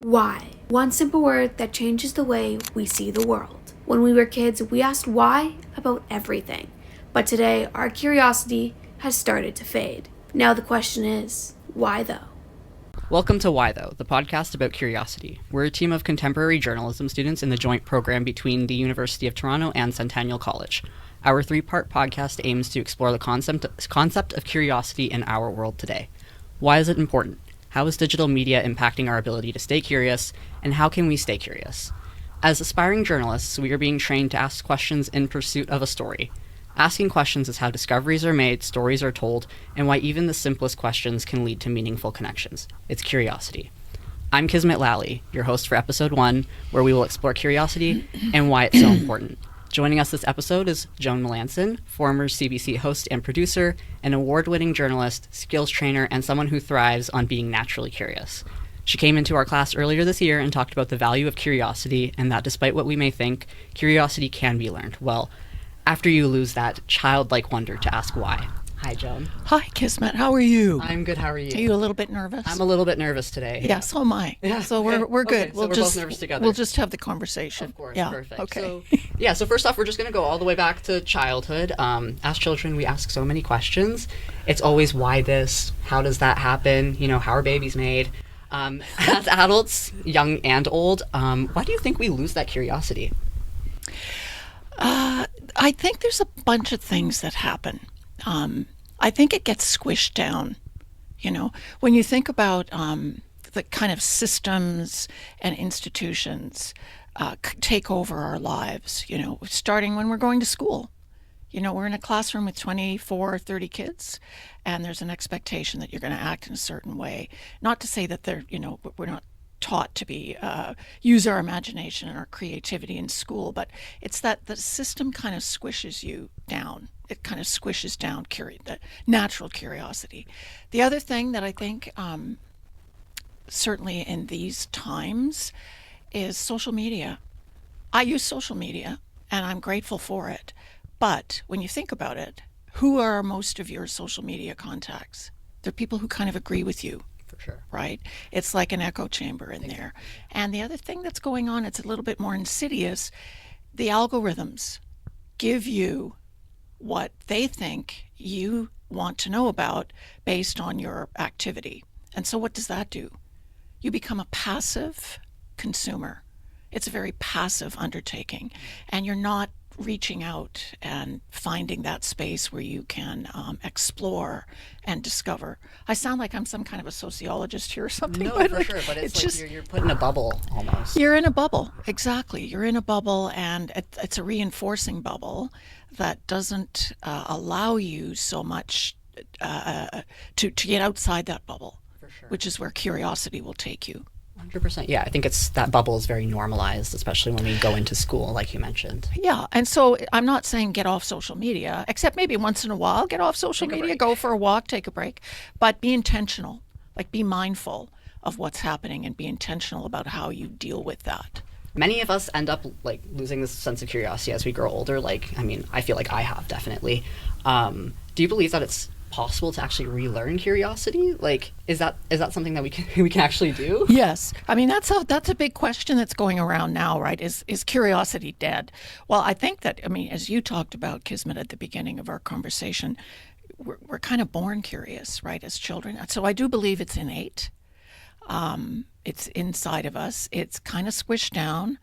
Why? One simple word that changes the way we see the world. When we were kids, we asked why about everything. But today, our curiosity has started to fade. Now the question is, why though? Welcome to Why Though, the podcast about curiosity. We're a team of contemporary journalism students in the joint program between the University of Toronto and Centennial College. Our three-part podcast aims to explore the concept of curiosity in our world today. Why is it important? How is digital media impacting our ability to stay curious? And how can we stay curious? As aspiring journalists, we are being trained to ask questions in pursuit of a story. Asking questions is how discoveries are made, stories are told, and why even the simplest questions can lead to meaningful connections. It's curiosity. I'm Kismet Lally, your host for episode 1, where we will explore curiosity and why it's so important. Joining us this episode is Joan Melanson, former CBC host and producer, an award-winning journalist, skills trainer, and someone who thrives on being naturally curious. She came into our class earlier this year and talked about the value of curiosity and that despite what we may think, curiosity can be learned. Well, after you lose that childlike wonder to ask why. Hi, Joan. Hi, Kismet. How are you? I'm good. How are you? Are you a little bit nervous? I'm a little bit nervous today. Yeah, so am I. Yeah. So we're good. Okay, so we're both nervous together. We'll just have the conversation. Of course. Yeah. Perfect. Okay. So first off, we're just going to go all the way back to childhood. As children, we ask so many questions. It's always why this? How does that happen? How are babies made? As adults, young and old, why do you think we lose that curiosity? I think there's a bunch of things that happen. I think it gets squished down. When you think about the kind of systems and institutions take over our lives, starting when we're going to school. We're in a classroom with 24, 30 kids, and there's an expectation that you're going to act in a certain way. Not to say that we're not taught to be use our imagination and our creativity in school, but it's that the system kind of squishes you down. It kind of squishes down the natural curiosity. The other thing that I think certainly in these times is social media. I use social media and I'm grateful for it, but when you think about it, who are most of your social media contacts? They're people who kind of agree with you. For sure. Right? It's like an echo chamber in there. And the other thing that's going on, it's a little bit more insidious. The algorithms give you what they think you want to know about based on your activity. And so what does that do? You become a passive consumer. It's a very passive undertaking. And you're not reaching out and finding that space where you can explore and discover. I sound like I'm some kind of a sociologist here or something. No, but for sure, but it's like just, you're put in a bubble almost. You're in a bubble, exactly. You're in a bubble, and it's a reinforcing bubble that doesn't allow you so much to get outside that bubble, For sure. which is where curiosity will take you. 100%. Yeah, I think that bubble is very normalized, especially when we go into school, like you mentioned. Yeah, and so I'm not saying get off social media, except maybe once in a while, get off social media, go for a walk, take a break, but be intentional, like be mindful of what's happening and be intentional about how you deal with that. Many of us end up losing this sense of curiosity as we grow older. I feel like I have definitely. Do you believe that it's possible to actually relearn curiosity? Is that something that we can actually do? Yes. That's a big question that's going around now, right? Is curiosity dead? Well, I think that, as you talked about, Kismet, at the beginning of our conversation, we're kind of born curious, right, as children. So I do believe it's innate. It's inside of us. It's kind of squished down.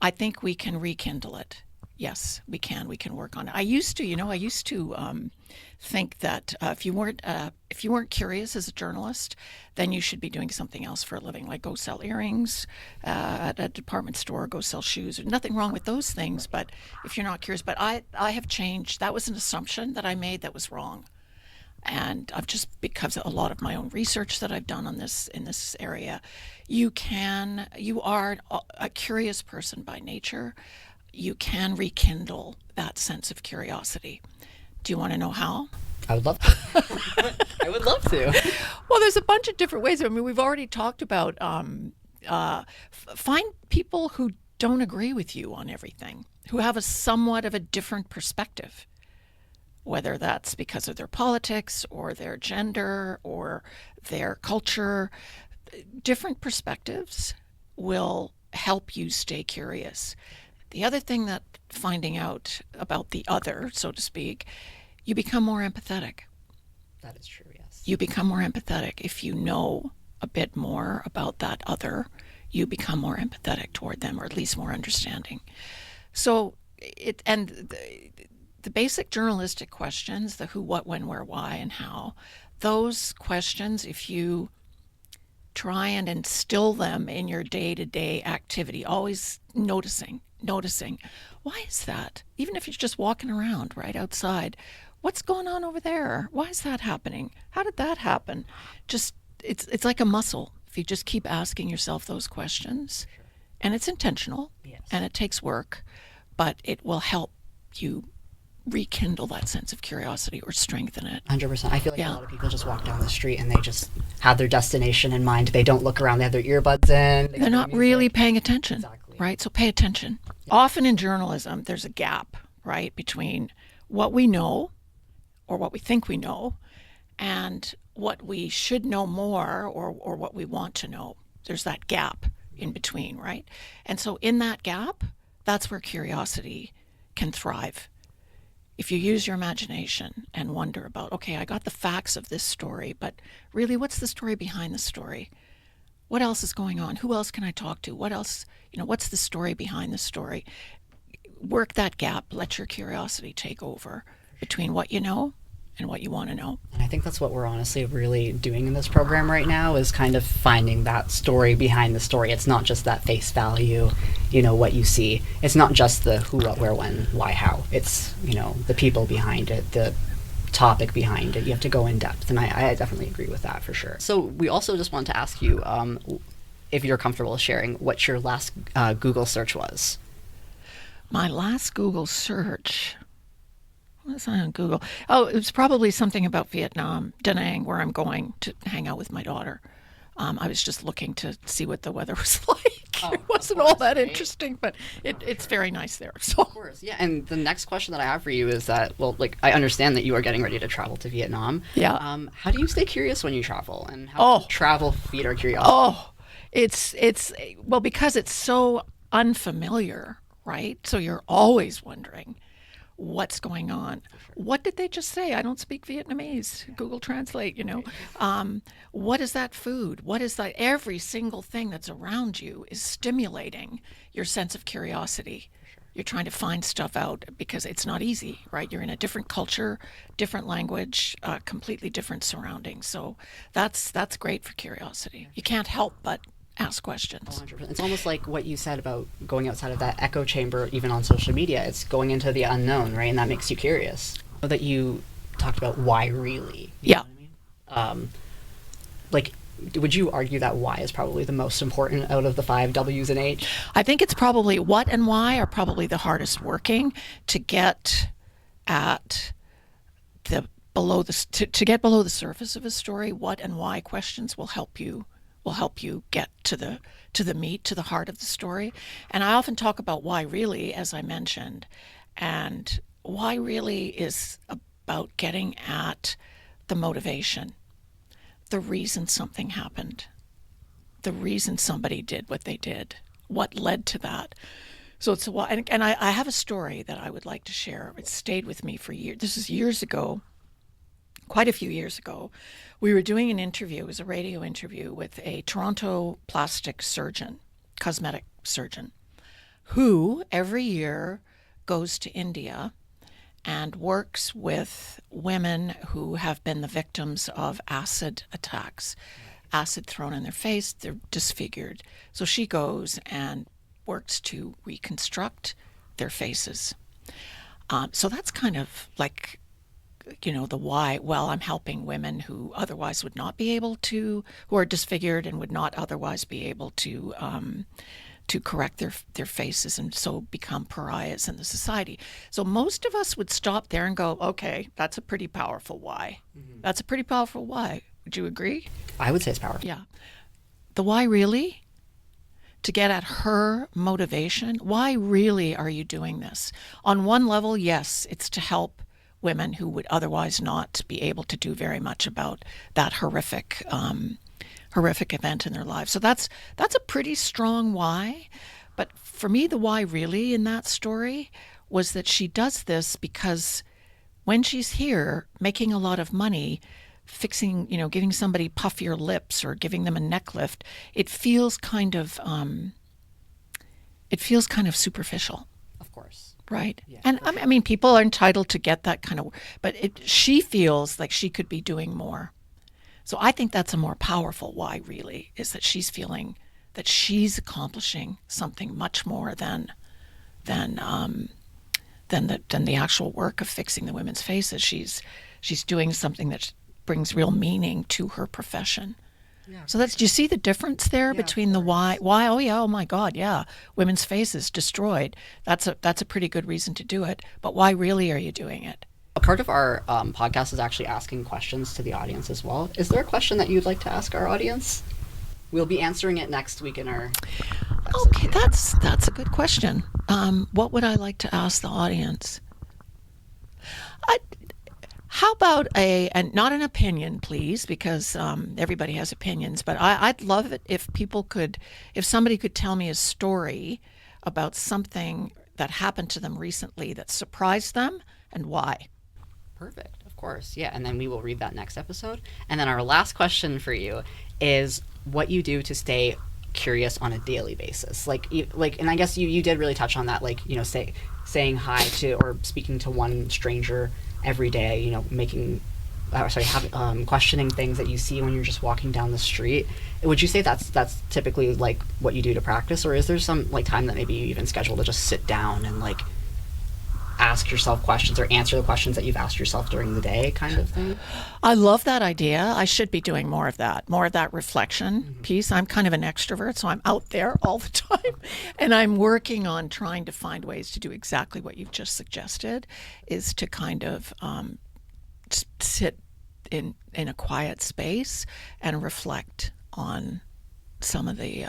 I think we can rekindle it. Yes, we can. We can work on it. I used to think that if you weren't curious as a journalist, then you should be doing something else for a living, like go sell earrings at a department store, go sell shoes. There's nothing wrong with those things, but if you're not curious. But I have changed. That was an assumption that I made that was wrong. And I've just, because of a lot of my own research that I've done in this area, you are a curious person by nature. You can rekindle that sense of curiosity. Do you want to know how? I would love to. I would love to. Well, there's a bunch of different ways. We've already talked about find people who don't agree with you on everything, who have a somewhat of a different perspective. whether that's because of their politics or their gender or their culture, different perspectives. will help you stay curious. The other thing that finding out about the other, so to speak, you become more empathetic. That is true, yes. You become more empathetic. If you know a bit more about that other, you become more empathetic toward them, or at least more understanding. So the basic journalistic questions, the who, what, when, where, why, and how, those questions, if you try and instill them in your day-to-day activity, always noticing, why is that? Even if you're just walking around right outside, what's going on over there? Why is that happening? How did that happen? Just, it's like a muscle. If you just keep asking yourself those questions, and it's intentional, Yes. and it takes work, but it will help you rekindle that sense of curiosity or strengthen it. 100%. I feel like Yeah. a lot of people just walk down the street and they just have their destination in mind. They don't look around. They have their earbuds in. They're not really paying attention, Exactly. right? So pay attention. Often in journalism, there's a gap, right, between what we know or what we think we know and what we should know more or what we want to know. There's that gap in between, right? And so in that gap, that's where curiosity can thrive. If you use your imagination and wonder about, okay, I got the facts of this story, but really, what's the story behind the story? What else is going on? Who else can I talk to? What else, what's the story behind the story? Work that gap. Let your curiosity take over between what you know and what you want to know. And I think that's what we're honestly really doing in this program right now, is kind of finding that story behind the story. It's not just that face value, what you see. It's not just the who, what, where, when, why, how. It's, the people behind it, the topic behind it. You have to go in depth. And I definitely agree with that for sure. So we also just want to ask you, if you're comfortable sharing, what your last Google search was. My last Google search... What's on Google? Oh, it was probably something about Vietnam, Da Nang, where I'm going to hang out with my daughter. I was just looking to see what the weather was like. Oh, it wasn't course, all that right? interesting, but it's very nice there. So. Of course, yeah. And the next question that I have for you is that, I understand that you are getting ready to travel to Vietnam. Yeah. How do you stay curious when you travel, and how does travel feed our curiosity? Oh, it's because it's so unfamiliar, right? So you're always wondering what's going on. What did they just say? I don't speak Vietnamese. Google Translate, What is that food? What is that? Every single thing that's around you is stimulating your sense of curiosity. You're trying to find stuff out because it's not easy, right? You're in a different culture, different language, completely different surroundings. So that's great for curiosity. You can't help but ask questions. 100%. It's almost like what you said about going outside of that echo chamber, even on social media. It's going into the unknown, right? And that makes you curious. That you talked about why really. You know what I mean? Would you argue that why is probably the most important out of the 5 W's and H? I think it's probably what and why are probably the hardest working to get at to get below the surface of a story. What and why questions will help you get to the meat, to the heart of the story. And I often talk about why really, as I mentioned, and why really is about getting at the motivation, the reason something happened, the reason somebody did what they did, what led to that. So it's a why. And I have a story that I would like to share. It stayed with me for years. This is years ago. Quite a few years ago, we were doing an interview, it was a radio interview, with a Toronto plastic surgeon, cosmetic surgeon, who every year goes to India and works with women who have been the victims of acid attacks, acid thrown in their face, they're disfigured. So she goes and works to reconstruct their faces. So that's kind of like, the why. Well, I'm helping women who otherwise would not be able to, who are disfigured and would not otherwise be able to correct their faces and so become pariahs in the society. So most of us would stop there and go, okay, that's a pretty powerful why. Mm-hmm. That's a pretty powerful why. Would you agree? I would say it's powerful. Yeah. The why really? To get at her motivation. Why really are you doing this? On one level, yes, it's to help women who would otherwise not be able to do very much about that horrific horrific event in their lives. So that's a pretty strong why. But for me, the why really in that story was that she does this because when she's here making a lot of money, fixing, giving somebody puffier lips or giving them a neck lift, it feels kind of superficial. Of course. Right. Yeah, And for sure. I mean, people are entitled to get that kind of, but she feels like she could be doing more. So I think that's a more powerful why, really, is that she's feeling that she's accomplishing something much more than the actual work of fixing the women's faces. She's doing something that brings real meaning to her profession. Yeah. So do you see the difference there Yeah, between of the course. why? Oh yeah, oh my God, yeah, women's faces destroyed. That's a pretty good reason to do it. But why really are you doing it? A part of our podcast is actually asking questions to the audience as well. Is there a question that you'd like to ask our audience? We'll be answering it next week in our episode. Okay, that's a good question. What would I like to ask the audience? How about and not an opinion, please, because everybody has opinions, but I'd love it if somebody could tell me a story about something that happened to them recently that surprised them and why. Perfect, of course. Yeah, and then we will read that next episode. And then our last question for you is what you do to stay curious on a daily basis. And I guess you did really touch on that, saying hi to or speaking to one stranger every day, questioning things that you see when you're just walking down the street. Would you say that's typically like what you do to practice, or is there some time that maybe you even schedule to just sit down and ask yourself questions or answer the questions that you've asked yourself during the day kind of thing? I love that idea. I should be doing more of that reflection piece. I'm kind of an extrovert, so I'm out there all the time. And I'm working on trying to find ways to do exactly what you've just suggested, is to kind of just sit in a quiet space and reflect on some of the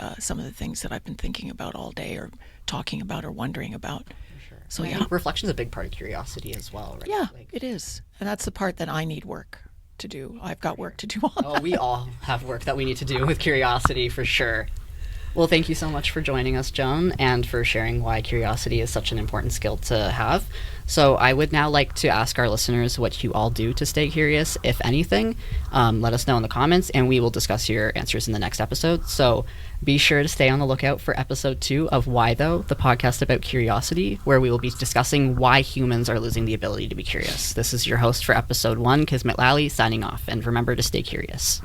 things that I've been thinking about all day or talking about or wondering about. Sure. So I yeah. think reflection is a big part of curiosity as well, right? Yeah, it is. And that's the part that I need work to do. I've got work to do on Oh, that. we all have work that we need to do with curiosity for sure. Well, thank you so much for joining us, Joan, and for sharing why curiosity is such an important skill to have. So I would now like to ask our listeners what you all do to stay curious, if anything. Let us know in the comments, and we will discuss your answers in the next episode. So be sure to stay on the lookout for episode 2 of Why Though, the podcast about curiosity, where we will be discussing why humans are losing the ability to be curious. This is your host for episode 1, Kismet Lally, signing off, and remember to stay curious.